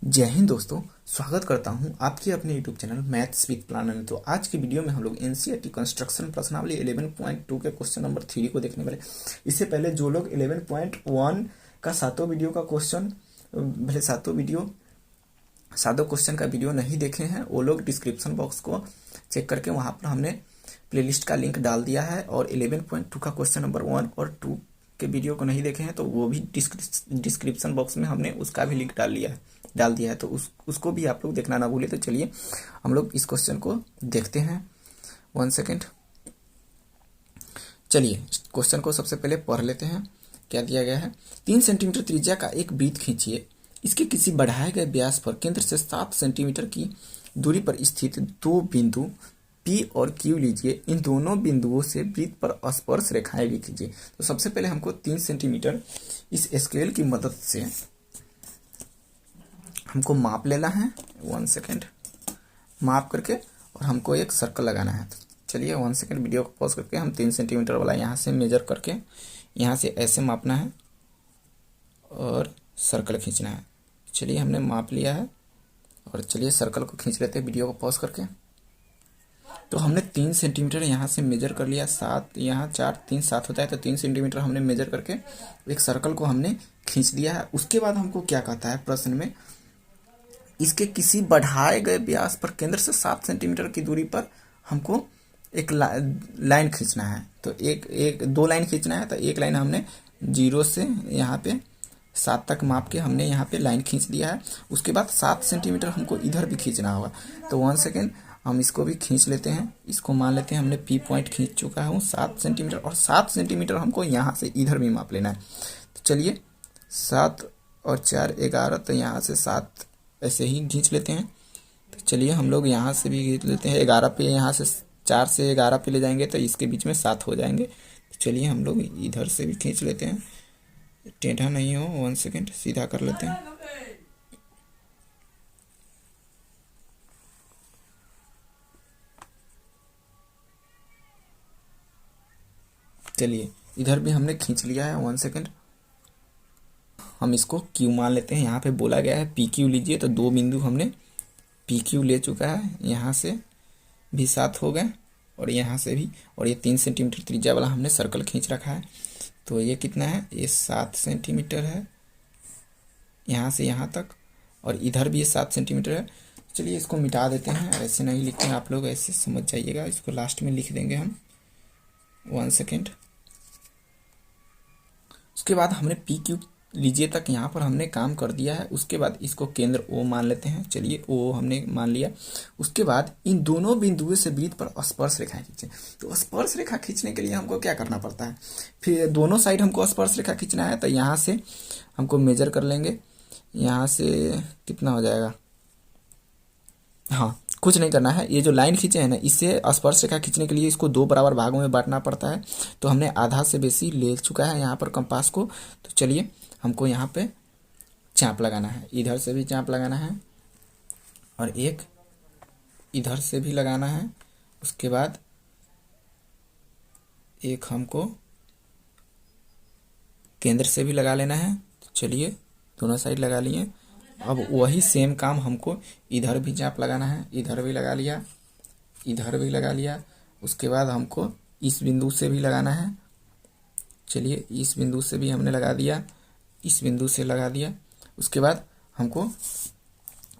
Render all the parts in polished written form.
जय हिंद दोस्तों। स्वागत करता हूं आपके अपने YouTube channel maths with planner में। तो आज की वीडियो में हम लोग एनसीईआरटी कंस्ट्रक्शन प्रश्नावली 11.2 के क्वेश्चन नंबर 3 को देखने वाले। इससे पहले जो लोग 11.1 का सातों क्वेश्चन का वीडियो नहीं देखे हैं वो लोग डिस्क्रिप्शन बॉक्स को चेक करके वहां पर हमने प्लेलिस्ट का लिंक डाल दिया है। और 11.2 का क्वेश्चन नंबर 1 और 2 के वीडियो को नहीं देखे हैं तो वो भी डिस्क्रिप्शन बॉक्स में हमने उसका भी लिंक डाल दिया है, तो उसको भी आप लोग देखना ना भूले। तो चलिए हम लोग इस क्वेश्चन को देखते हैं। 1 सेकेंड। चलिए क्वेश्चन को सबसे पहले पढ़ लेते हैं। क्या दिया गया है? 3 सेंटीमीटर त्रिज्या का एक वृत्त खींचिए। इसके किसी बढ़ाए गए व्यास पर केंद्र से 7 सेंटीमीटर की दूरी पर स्थित दो बिंदु P और Q लीजिए। इन दोनों बिंदुओं से वृत्त पर स्पर्श रेखाएं भी खींचिए। तो सबसे पहले हमको 3 सेंटीमीटर इस स्केल की मदद से हमको माप लेना है। 1 सेकेंड। माप करके और हमको एक सर्कल लगाना है। तो चलिए 1 सेकेंड वीडियो को पॉज करके हम 3 सेंटीमीटर वाला यहाँ से मेजर करके यहाँ से ऐसे मापना है और सर्कल खींचना है। चलिए हमने माप लिया है और चलिए सर्कल को खींच लेते हैं वीडियो को पॉज करके। तो हमने 3 सेंटीमीटर यहाँ से मेजर कर लिया। 7 यहाँ 4 3 7 होता है, तो 3 सेंटीमीटर हमने मेजर करके एक सर्कल को हमने खींच लिया है। उसके बाद हमको क्या कहता है प्रश्न में, इसके किसी बढ़ाए गए व्यास पर केंद्र से 7 सेंटीमीटर की दूरी पर हमको एक लाइन खींचना है। तो दो लाइन खींचना है। तो एक लाइन हमने 0 से यहाँ पे 7 तक माप के हमने यहाँ पे लाइन खींच दिया है। उसके बाद 7 सेंटीमीटर हमको इधर भी खींचना होगा। तो 1 सेकेंड हम इसको भी खींच लेते हैं। इसको मान लेते हैं हमने P पॉइंट खींच चुका हूँ 7 सेंटीमीटर, और 7 सेंटीमीटर हमको यहाँ से इधर भी माप लेना है। तो चलिए 7 और 4 11, तो यहाँ से 7 ऐसे ही खींच लेते हैं। तो चलिए हम लोग यहाँ से भी खींच लेते हैं 11 पे। यहाँ से 4 से 11 पे ले जाएंगे तो इसके बीच में 7 हो जाएंगे। तो चलिए हम लोग इधर से भी खींच लेते हैं, टेढ़ा नहीं हो। 1 सेकेंड सीधा कर लेते हैं। चलिए इधर भी हमने खींच लिया है। 1 सेकेंड। हम इसको Q मान लेते हैं। यहाँ पे बोला गया है PQ लीजिए, तो दो बिंदु हमने PQ ले चुका है। यहाँ से भी 7 हो गए और यहाँ से भी, और ये 3 सेंटीमीटर त्रिज्या वाला हमने सर्कल खींच रखा है। तो ये कितना है? ये 7 सेंटीमीटर है यहाँ से यहाँ तक, और इधर भी ये 7 सेंटीमीटर है। चलिए इसको मिटा देते हैं, ऐसे नहीं लिखते हैं आप लोग, ऐसे समझ जाइएगा। इसको लास्ट में लिख देंगे हम। 1 सेकेंड। उसके बाद हमने PQ लीजिए तक यहाँ पर हमने काम कर दिया है। उसके बाद इसको केंद्र O मान लेते हैं। चलिए O हमने मान लिया। उसके बाद इन दोनों बिंदुओं से वृत्त पर स्पर्श रेखा खींचे। तो स्पर्श रेखा खींचने के लिए हमको क्या करना पड़ता है? फिर दोनों साइड हमको स्पर्श रेखा खींचना है। तो यहाँ से हमको मेजर कर लेंगे। यहाँ से कितना हो जाएगा? हाँ, कुछ नहीं करना है। ये जो लाइन खींचे हैं ना, इससे स्पर्श रेखा खींचने के लिए इसको 2 बराबर भागों में बांटना पड़ता है। तो हमने आधा से बेसी ले चुका है यहाँ पर कंपास को। तो चलिए हमको यहाँ पे चाप लगाना है। इधर से भी चाप लगाना है और एक इधर से भी लगाना है। उसके बाद एक हमको केंद्र से भी लगा लेना है। तो चलिए दोनों साइड लगा लिए। अब वही सेम काम हमको इधर भी चाप लगाना है। इधर भी लगा लिया, इधर भी लगा लिया। उसके बाद हमको इस बिंदु से भी लगाना है। चलिए इस बिंदु से भी हमने लगा दिया, इस बिंदु से लगा दिया। उसके बाद हमको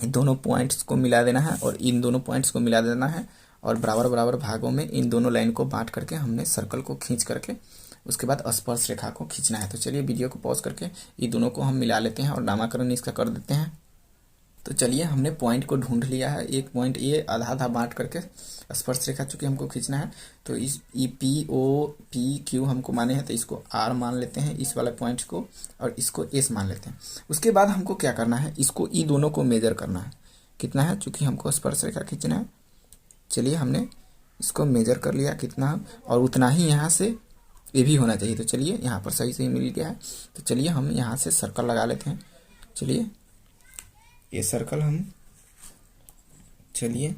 इन दोनों पॉइंट्स को मिला देना है और इन दोनों पॉइंट्स को मिला देना है, और बराबर बराबर भागों में इन दोनों लाइन को बांट करके हमने सर्कल को खींच करके उसके बाद स्पर्श रेखा को खींचना है। तो चलिए वीडियो को पॉज करके ये दोनों को हम मिला लेते हैं और नामकरण इसका कर देते हैं। तो चलिए हमने पॉइंट को ढूंढ लिया है। एक पॉइंट ये आधा आधा बांट करके स्पर्श रेखा चूंकि हमको खींचना है, तो इस POPQ हमको माने हैं, तो इसको R मान लेते हैं इस वाले पॉइंट को, और इसको S मान लेते हैं। उसके बाद हमको क्या करना है? इसको ई दोनों को मेजर करना है। कितना है? चूंकि हमको स्पर्श रेखा खींचना है। चलिए हमने इसको मेजर कर लिया कितना, और उतना ही यहाँ से ये भी होना चाहिए। तो चलिए यहाँ पर सही सही मिल गया है। तो चलिए हम यहाँ से सर्कल लगा लेते हैं। चलिए ये सर्कल हम चलिए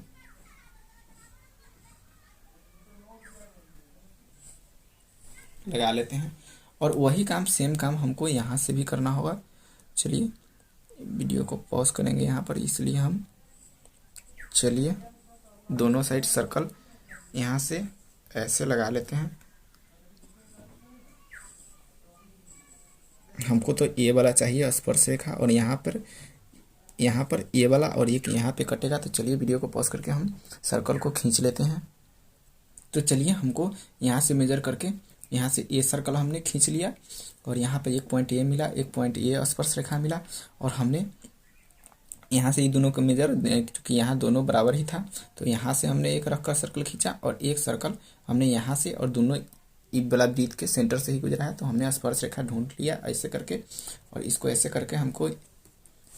लगा लेते हैं, और वही काम सेम काम हमको यहाँ से भी करना होगा। चलिए वीडियो को पॉज करेंगे यहाँ पर, इसलिए हम चलिए दोनों साइड सर्कल यहाँ से ऐसे लगा लेते हैं। हमको तो ये वाला चाहिए स्पर्श रेखा, और यहाँ पर ये वाला और एक यहाँ पे कटेगा। तो चलिए वीडियो को पॉज करके हम सर्कल को खींच लेते हैं। तो चलिए हमको यहाँ से मेजर करके यहाँ से ये सर्कल हमने खींच लिया, और यहाँ पे एक पॉइंट ये मिला, एक पॉइंट ये स्पर्श रेखा मिला, और हमने यहाँ से ये दोनों को मेजर, क्योंकि यहाँ दोनों बराबर ही था, तो यहाँ से हमने एक रखकर सर्कल खींचा, और एक सर्कल हमने यहाँ से, और दोनों वाला वृत्त के सेंटर से ही गुजरा है, तो हमने स्पर्श रेखा ढूंढ लिया ऐसे करके, और इसको ऐसे करके हमको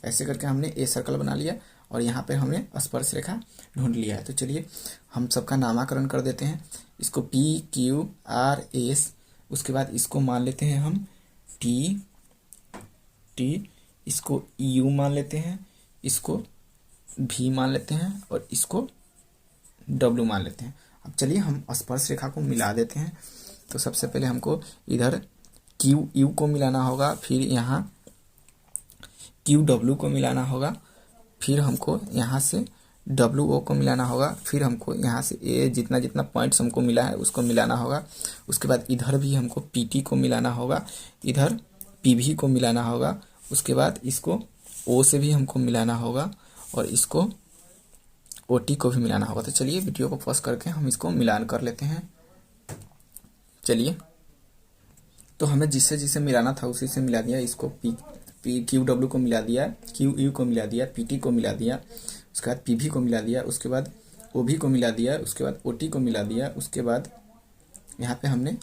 ऐसे करके हमने ए सर्कल बना लिया, और यहाँ पे हमने स्पर्श रेखा ढूंढ लिया है। तो चलिए हम सबका नामकरण कर देते हैं। इसको PQRS, उसके बाद इसको मान लेते हैं हम T, इसको U मान लेते हैं, इसको V मान लेते हैं, और इसको W मान लेते हैं। अब चलिए हम स्पर्श रेखा को मिला देते हैं। तो सबसे पहले हमको इधर QU को मिलाना होगा, फिर यहाँ QW को मिलाना होगा, फिर हमको यहाँ से WO को मिलाना होगा, फिर हमको यहाँ से ये जितना जितना पॉइंट्स हमको मिला है उसको मिलाना होगा। उसके बाद इधर भी हमको PT को मिलाना होगा, इधर PV को मिलाना होगा, उसके बाद इसको O से भी हमको मिलाना होगा, और इसको OT को भी मिलाना होगा। तो चलिए वीडियो को पॉज करके हम इसको मिलान कर लेते हैं। चलिए, तो हमें जिससे जिसे मिलाना था उसी से मिला दिया। इसको QW को मिला दिया, QU को मिला दिया, PT को मिला दिया, उसके बाद PV को मिला दिया, उसके बाद OV को मिला दिया, उसके बाद OT को मिला दिया, उसके बाद यहाँ पे हमने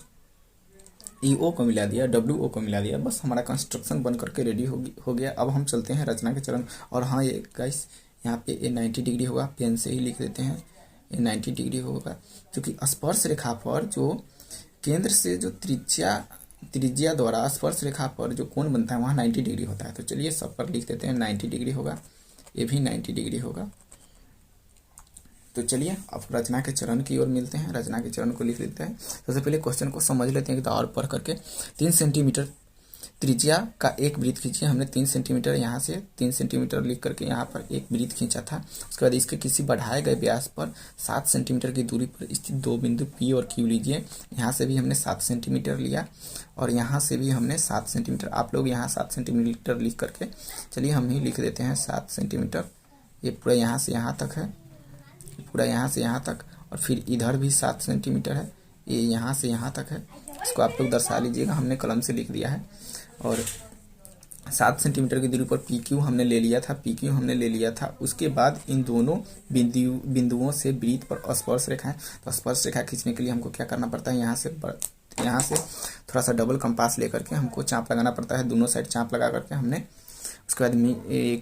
EO को मिला दिया, WO को मिला दिया। बस हमारा कंस्ट्रक्शन बन करके रेडी हो गया। अब हम चलते हैं रचना के चरण। और हाँ ये गाइस, यहाँ पे ये 90 डिग्री होगा, पेन से ही लिख देते हैं, ये 90 डिग्री होगा, क्योंकि स्पर्श रेखा पर जो केंद्र से जो त्रिज्या द्वारा स्पर्श रेखा पर जो कोण बनता है वहाँ 90 डिग्री होता है। तो चलिए सब पर लिख देते हैं 90 डिग्री होगा, ये भी 90 डिग्री होगा। तो चलिए अब रचना के चरण की ओर मिलते हैं। रचना के चरण को लिख लेते हैं। सबसे पहले क्वेश्चन को समझ लेते हैं और पढ़ करके। 3 सेंटीमीटर त्रिज्या का एक वृत्त खींचिए। हमने 3 सेंटीमीटर यहाँ से 3 सेंटीमीटर लिख करके यहाँ पर एक वृत्त खींचा था। उसके बाद इसके किसी बढ़ाए गए व्यास पर 7 सेंटीमीटर की दूरी पर स्थित दो बिंदु P और Q लीजिए। यहाँ से भी हमने 7 सेंटीमीटर लिया, और यहाँ से भी हमने 7 सेंटीमीटर। आप लोग यहाँ 7 सेंटीमीटर लिख करके, चलिए हम ही लिख देते हैं 7 सेंटीमीटर। ये पूरा यहाँ से यहाँ तक है, पूरा यहाँ से यहाँ तक, और फिर इधर भी 7 सेंटीमीटर है, ये यहाँ से यहाँ तक है। इसको आप लोग दर्शा लीजिएगा, हमने कलम से लिख दिया है। और 7 सेंटीमीटर की दूरी पर PQ हमने ले लिया था, PQ हमने ले लिया था। उसके बाद इन दोनों बिंदुओं से वृत्त पर स्पर्श रेखा है। तो स्पर्श रेखा खींचने के लिए हमको क्या करना पड़ता है, यहाँ से थोड़ा सा डबल कंपास लेकर के हमको चाप लगाना पड़ता है। दोनों साइड चाप लगा करके हमने उसके बाद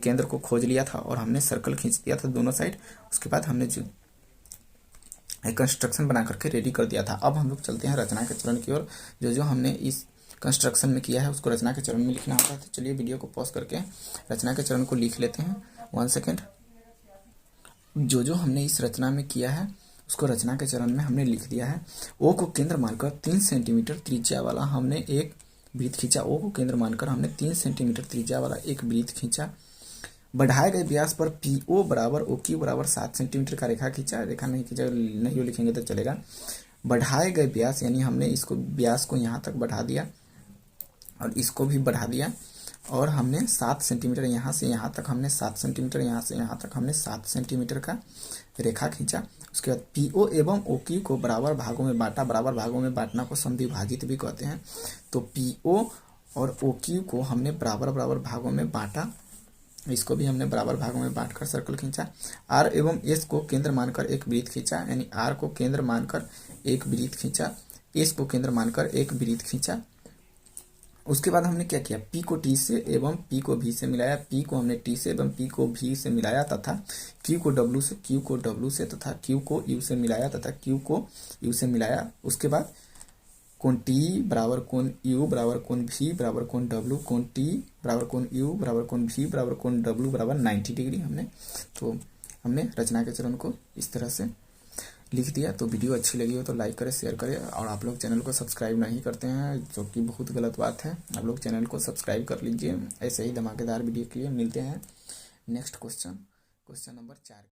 केंद्र को खोज लिया था, और हमने सर्कल खींच दिया था दोनों साइड। उसके बाद हमने जो कंस्ट्रक्शन बना करके रेडी कर दिया था। अब हम लोग चलते हैं रचना के चरण की ओर। जो हमने इस कंस्ट्रक्शन में किया है उसको रचना के चरण में लिखना होता है। तो चलिए वीडियो को पॉज करके रचना के चरण को लिख लेते हैं। 1 सेकेंड। जो हमने इस रचना में किया है उसको रचना के चरण में हमने लिख दिया है। ओ को केंद्र मानकर 3 सेंटीमीटर त्रिज्या वाला हमने एक वृत्त खींचा। ओ को केंद्र मानकर हमने 3 सेंटीमीटर त्रिज्या वाला एक वृत्त खींचा। बढ़ाए गए व्यास पर PO बराबर OQ बराबर 7 सेंटीमीटर का रेखा खींचा। रेखा नहीं खींचा, नहीं लिखेंगे तो चलेगा। बढ़ाए गए व्यास यानी हमने इसको व्यास को यहाँ तक बढ़ा दिया, और इसको भी बढ़ा दिया, और हमने 7 सेंटीमीटर यहाँ से यहाँ तक, हमने 7 सेंटीमीटर यहाँ से यहाँ तक हमने 7 सेंटीमीटर का रेखा खींचा। उसके बाद PO एवं OQ को बराबर भागों में बांटा। बराबर भागों में बांटना को समद्विभाजित भी कहते हैं। तो PO और OQ को हमने बराबर बराबर भागों में बांटा, इसको भी हमने बराबर भागों में बांटकर सर्कल खींचा। R एवं S को केंद्र मानकर एक वृत्त खींचा, यानी R को केंद्र मानकर एक वृत्त खींचा, S को केंद्र मानकर एक वृत्त खींचा। उसके बाद हमने क्या किया, P को T से एवं P को V से मिलाया। P को हमने T से एवं P को V से मिलाया, तथा Q को W से, Q को W से तथा Q को U से मिलाया, तथा Q को U से मिलाया। उसके बाद कोण T बराबर कोण U बराबर कोण V बराबर कोण W, कोण T बराबर कोण U बराबर कोण V बराबर कोण W बराबर 90 डिग्री हमने। तो हमने रचना के चरण को इस तरह से लिख दिया। तो वीडियो अच्छी लगी हो तो लाइक करें, शेयर करें, और आप लोग चैनल को सब्सक्राइब नहीं करते हैं जो कि बहुत गलत बात है। आप लोग चैनल को सब्सक्राइब कर लीजिए। ऐसे ही धमाकेदार वीडियो के लिए मिलते हैं नेक्स्ट क्वेश्चन नंबर 4।